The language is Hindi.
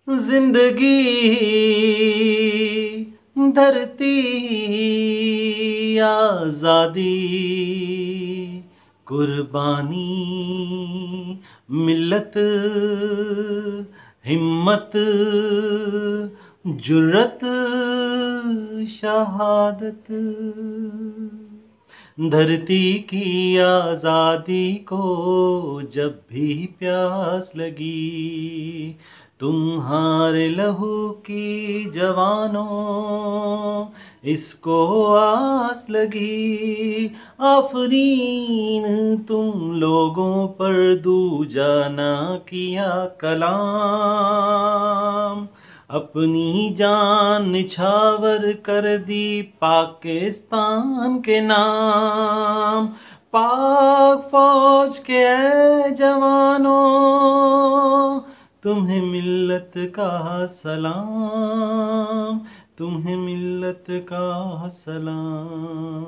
जिंदगी धरती आजादी कुर्बानी मिल्लत हिम्मत जुर्रत शहादत। धरती की आजादी को जब भी प्यास लगी, तुम्हारे लहू की जवानों इसको आस लगी। आफरीन तुम लोगों पर दूजा ना किया कलाम, अपनी जान निछावर कर दी पाकिस्तान के नाम। पाक फौज के जवानों तुम्हें मिल्लत का सलाम, तुम्हें मिल्लत का सलाम।